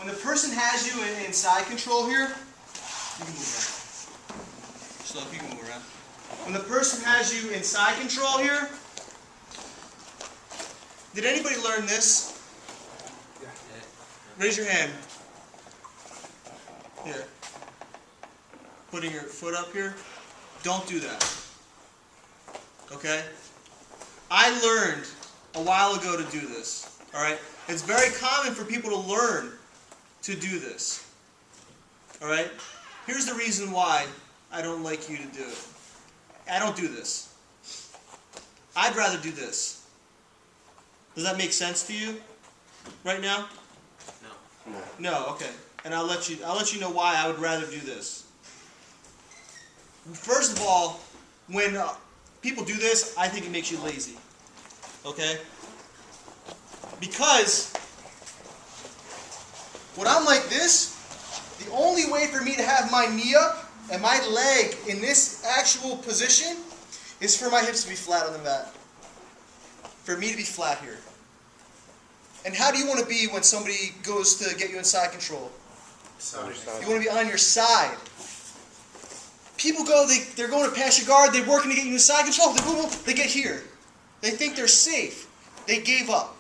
when the person has you in side control here, you can move around. Slow, you can move around. When the person has you in side control here, did anybody learn this? Yeah. Raise your hand. Here. Putting your foot up here. Don't do that. Okay? I learned a while ago to do this. Alright? It's very common for people to learn to do this. Alright? Here's the reason why I don't like you to do it. I don't do this. I'd rather do this. Does that make sense to you right now? No. No, okay. And I'll let you know why I would rather do this. First of all, when people do this, I think it makes you lazy. Okay? Because when I'm like this, the only way for me to have my knee up and my leg in this actual position is for my hips to be flat on the mat. For me to be flat here. And how do you want to be when somebody goes to get you in side control? You want to be on your side. People go, they're going to pass your guard, they're working to get you in side control, they get here. They think they're safe. They gave up.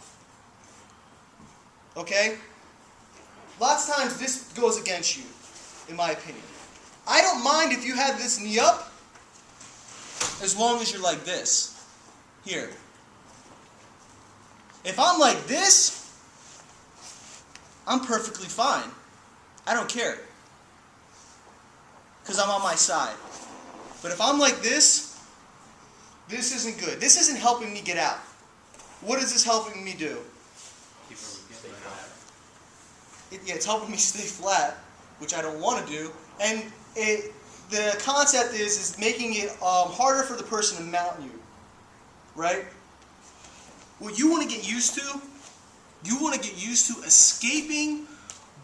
Okay? Lots of times this goes against you, in my opinion. I don't mind if you have this knee up, as long as you're like this. Here. If I'm like this, I'm perfectly fine. I don't care. Because I'm on my side. But if I'm like this, this isn't good. This isn't helping me get out. What is this helping me do? It's helping me stay flat, which I don't want to do. And the concept is making it harder for the person to mount you. Right? What you want to get used to, you want to get used to escaping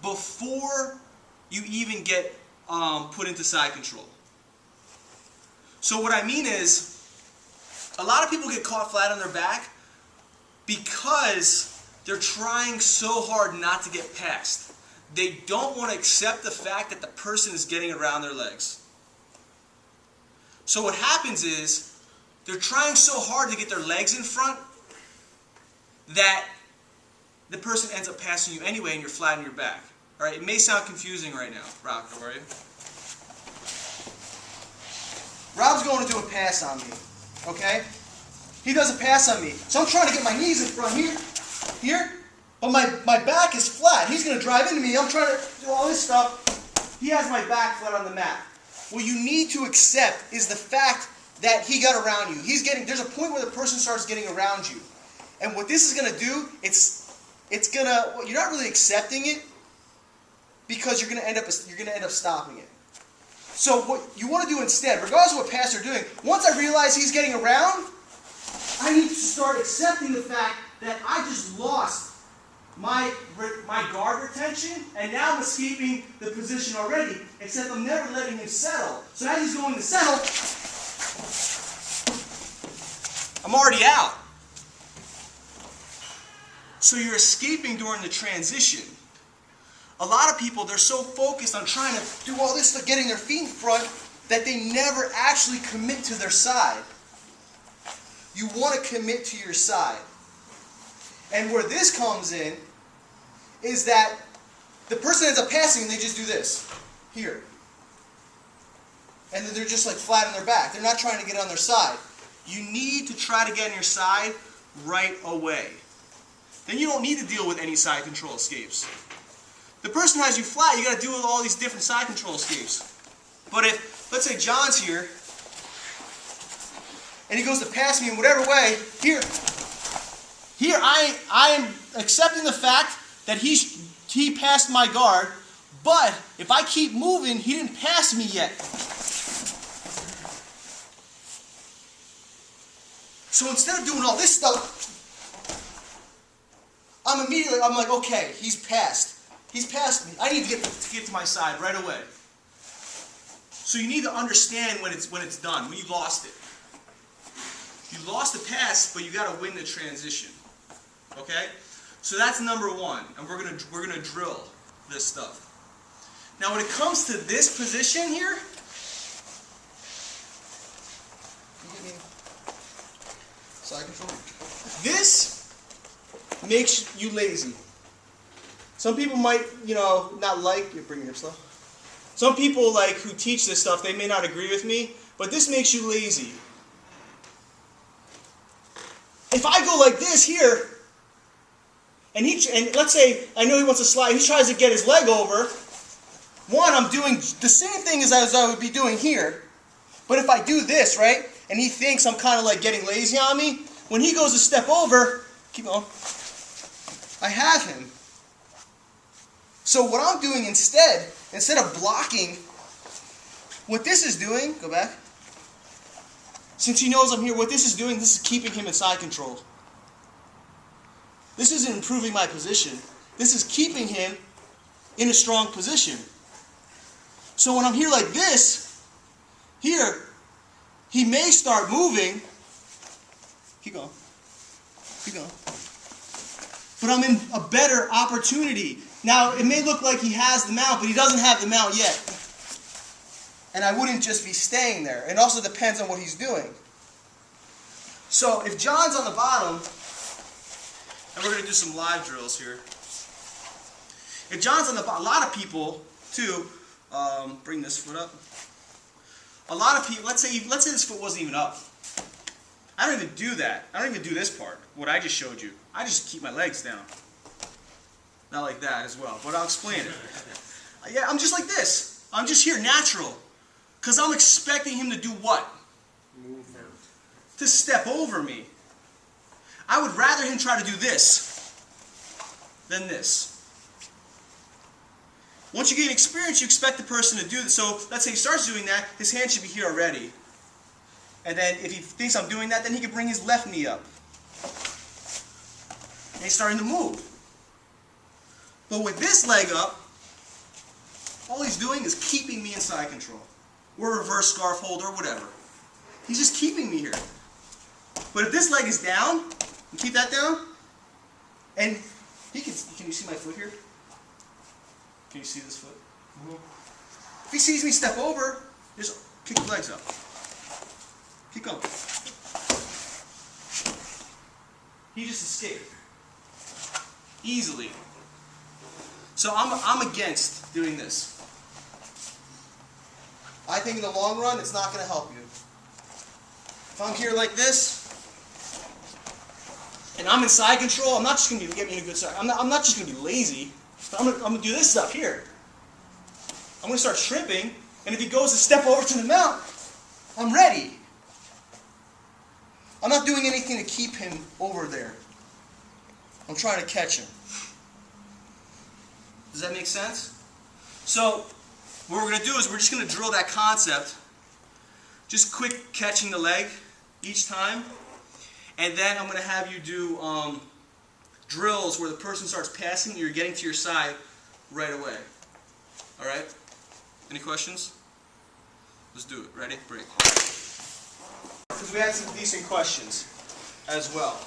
before you even get put into side control. So what I mean is, a lot of people get caught flat on their back because they're trying so hard not to get passed. They don't want to accept the fact that the person is getting around their legs. So what happens is, they're trying so hard to get their legs in front that the person ends up passing you anyway and you're flat on your back. Alright, it may sound confusing right now. Rob, how are you? Rob's going to do a pass on me. Okay? He does a pass on me. So I'm trying to get my knees in front here, but my back is flat. He's going to drive into me. I'm trying to do all this stuff. He has my back flat on the mat. What you need to accept is the fact that he got around you. There's a point where the person starts getting around you. And what this is going to do, you're not really accepting it because you're going to end up stopping it. So what you want to do instead, regardless of what pass you're doing, once I realize he's getting around, I need to start accepting the fact that I just lost my guard retention, and now I'm escaping the position already, except I'm never letting him settle. So as he's going to settle, I'm already out. So you're escaping during the transition. A lot of people, they're so focused on trying to do all this stuff, getting their feet in front, that they never actually commit to their side. You want to commit to your side. And where this comes in is that the person ends up passing and they just do this. Here. And then they're just like flat on their back. They're not trying to get on their side. You need to try to get on your side right away. Then you don't need to deal with any side control escapes. The person has you flat, you got to deal with all these different side control escapes. But if, let's say John's here, and he goes to pass me in whatever way, here I am accepting the fact that he passed my guard, but if I keep moving, he didn't pass me yet. So instead of doing all this stuff, I'm like, okay, he's passed. He's passed me. I need to get to my side right away. So you need to understand when it's done, when you lost it. You lost the pass, but you got to win the transition. Okay? So that's number one, and we're gonna drill. this stuff. Now when it comes to this position here, side control. This makes you lazy. Some people might, not like, you bring your hips low. Some people who teach this stuff, they may not agree with me, but this makes you lazy. If I go like this here, and let's say I know he wants to slide, he tries to get his leg over. One, I'm doing the same thing as I would be doing here. But if I do this, right, and he thinks I'm kind of getting lazy on me, when he goes to step over, keep going, I have him. So what I'm doing instead of blocking, what this is doing, go back, since he knows I'm here, what this is doing, this is keeping him in side control. This isn't improving my position. This is keeping him in a strong position. So when I'm here like this, here, he may start moving. Keep going. Keep going. But I'm in a better opportunity. Now, it may look like he has the mount, but he doesn't have the mount yet. And I wouldn't just be staying there. It also depends on what he's doing. So if John's on the bottom, and we're going to do some live drills here. If John's on the bottom, a lot of people, too, bring this foot up. A lot of people, let's say this foot wasn't even up. I don't even do that. I don't even do this part, what I just showed you. I just keep my legs down. Not like that as well, but I'll explain it. Yeah, I'm just like this. I'm just here natural. Because I'm expecting him to do what? Move. To step over me. I would rather him try to do this than this. Once you gain experience, you expect the person to do this. So let's say he starts doing that, his hand should be here already. And then if he thinks I'm doing that, then he can bring his left knee up. And he's starting to move. But with this leg up, all he's doing is keeping me in side control. Or reverse scarf hold or whatever. He's just keeping me here. But if this leg is down, and keep that down, and can you see my foot here? Can you see this foot? Mm-hmm. If he sees me step over, just kick the legs up. Keep going. He just escaped. Easily. So I'm against doing this. I think in the long run, it's not going to help you. If I'm here like this, and I'm in side control, I'm not just going to get me in a good side. I'm not just going to be lazy. I'm going to do this stuff here. I'm going to start shrimping, and if he goes to step over to the mount, I'm ready. I'm not doing anything to keep him over there. I'm trying to catch him. Does that make sense? So, what we're going to do is we're just going to drill that concept. Just quick catching the leg each time. And then I'm going to have you do drills where the person starts passing and you're getting to your side right away. Alright? Any questions? Let's do it. Ready? Break. Because we had some decent questions as well.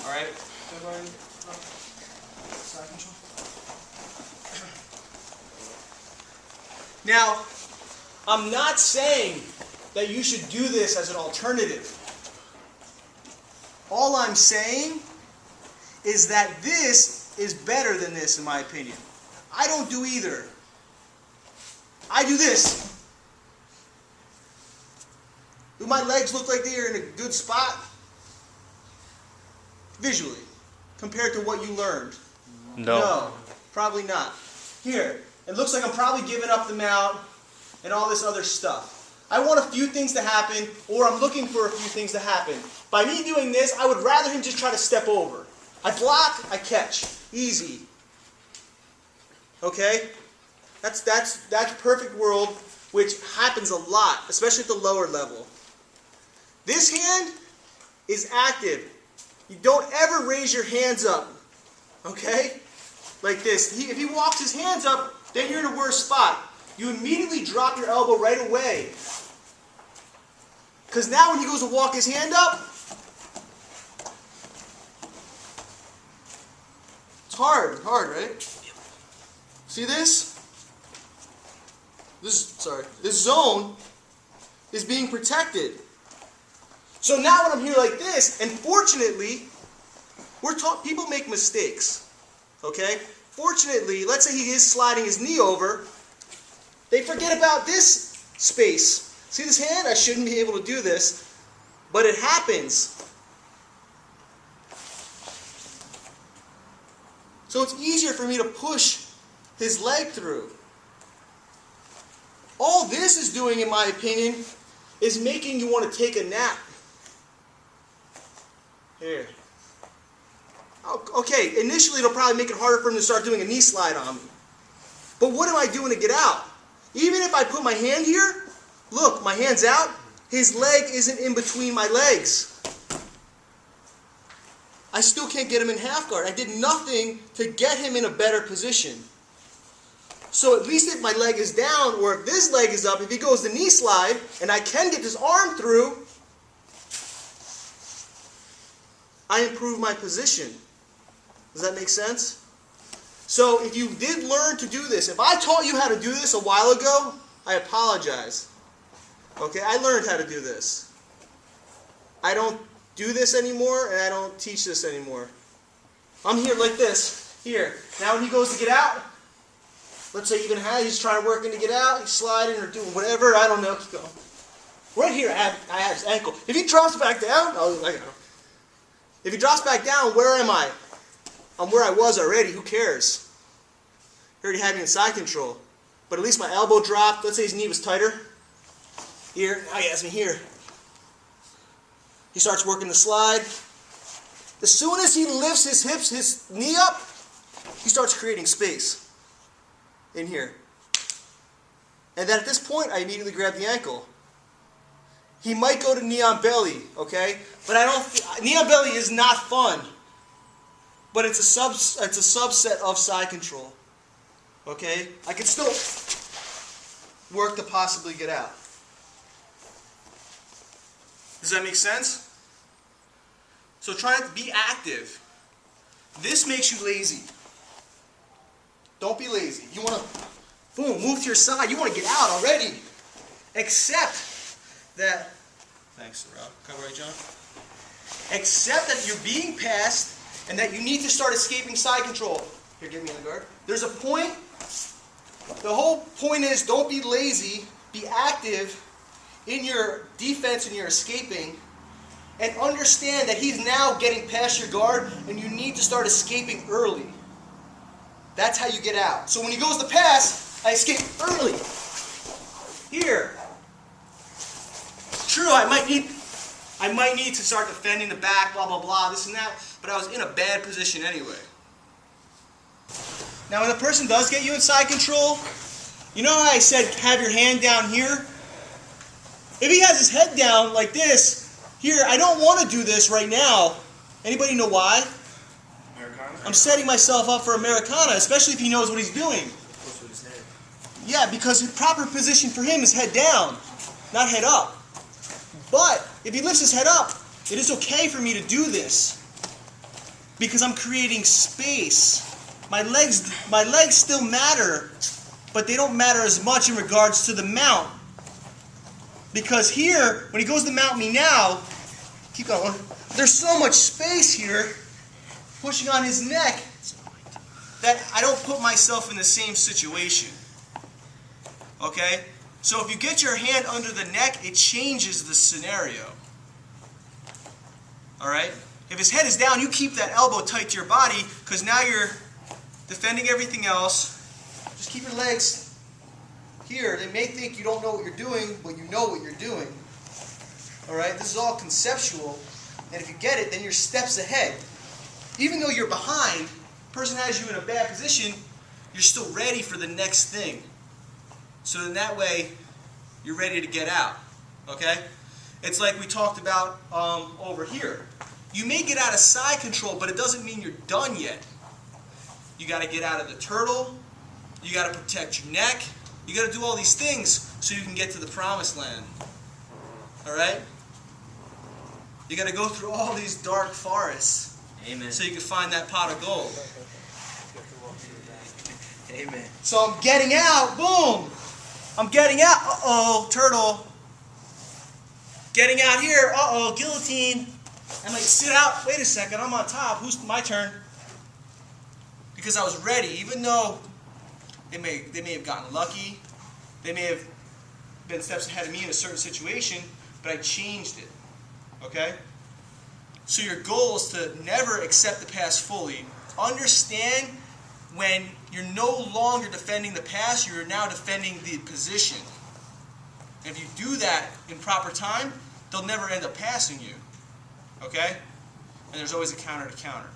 Alright? Side control. Now, I'm not saying that you should do this as an alternative. All I'm saying is that this is better than this, in my opinion. I don't do either. I do this. Do my legs look like they're in a good spot? Visually, compared to what you learned? No, probably not. Here, it looks like I'm probably giving up the mount and all this other stuff. I want a few things to happen, or I'm looking for a few things to happen. By me doing this, I would rather him just try to step over. I block, I catch. Easy. Okay? That's perfect world, which happens a lot, especially at the lower level. This hand is active. You don't ever raise your hands up. Okay? Like this. If he walks his hands up, then you're in a worse spot. You immediately drop your elbow right away. Because now when he goes to walk his hand up, it's hard, right? See this? This zone is being protected. So now when I'm here like this, and fortunately, people make mistakes. Okay? Fortunately, let's say he is sliding his knee over, they forget about this space. See this hand? I shouldn't be able to do this, but it happens. So it's easier for me to push his leg through. All this is doing, in my opinion, is making you want to take a nap. Here. Okay, initially it'll probably make it harder for him to start doing a knee slide on me. But what am I doing to get out? Even if I put my hand here, look, my hand's out, his leg isn't in between my legs. I still can't get him in half guard. I did nothing to get him in a better position. So at least if my leg is down, or if this leg is up, if he goes the knee slide, and I can get this arm through, I improve my position. Does that make sense? So if you did learn to do this, if I taught you how to do this a while ago, I apologize. Okay, I learned how to do this. I don't do this anymore, and I don't teach this anymore. I'm here like this, here. Now when he goes to get out, let's say even he's trying to work in to get out, he's sliding or doing whatever, I don't know, keep going. Right here, I have his ankle. If he drops back down, I got him. If he drops back down, where am I? I'm where I was already, who cares? He already had me in side control. But at least my elbow dropped, let's say his knee was tighter. Here, now he has me here. He starts working the slide. As soon as he lifts his hips, his knee up, he starts creating space in here. And then at this point, I immediately grab the ankle. He might go to knee on belly, okay? But knee on belly is not fun. But it's a subset of side control. Okay? I can still work to possibly get out. Does that make sense? So try to be active. This makes you lazy. Don't be lazy. You want to, boom, move to your side. You want to get out already. Accept that, thanks, Rob. Cover right, John? Accept that you're being passed and that you need to start escaping side control. Here, get me in the guard. There's a point. The whole point is don't be lazy. Be active in your defense and your escaping, and understand that he's now getting past your guard and you need to start escaping early. That's how you get out. So when he goes to pass, I escape early. Here. True, I might need to start defending the back, blah, blah, blah, this and that, but I was in a bad position anyway. Now when the person does get you in side control, you know how I said have your hand down here? If he has his head down like this, here, I don't want to do this right now. Anybody know why? Americana? I'm setting myself up for Americana, especially if he knows what he's doing. Yeah, because the proper position for him is head down, not head up. But if he lifts his head up, it is okay for me to do this because I'm creating space. My legs still matter, but they don't matter as much in regards to the mount. Because here, when he goes to mount me now, keep going, there's so much space here pushing on his neck that I don't put myself in the same situation. Okay? So if you get your hand under the neck, it changes the scenario. Alright? If his head is down, you keep that elbow tight to your body because now you're defending everything else. Just keep your legs here. They may think you don't know what you're doing, but you know what you're doing. Alright? This is all conceptual. And if you get it, then you're steps ahead. Even though you're behind, the person has you in a bad position, you're still ready for the next thing. So in that way, you're ready to get out. Okay? It's like we talked about over here. You may get out of side control, but it doesn't mean you're done yet. You got to get out of the turtle. You got to protect your neck. You got to do all these things so you can get to the promised land. Alright? You got to go through all these dark forests. Amen. So you can find that pot of gold. Amen. So I'm getting out. Boom. I'm getting out. Uh-oh, turtle. Getting out here. Uh-oh, guillotine. I'm like, sit out. Wait a second. I'm on top. Who's my turn? Because I was ready, even though they may have gotten lucky. They may have been steps ahead of me in a certain situation, but I changed it. Okay? So your goal is to never accept the past fully. Understand when you're no longer defending the past, you're now defending the position. And if you do that in proper time, they'll never end up passing you. Okay? And there's always a counter to counter.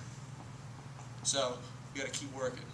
So you got to keep working.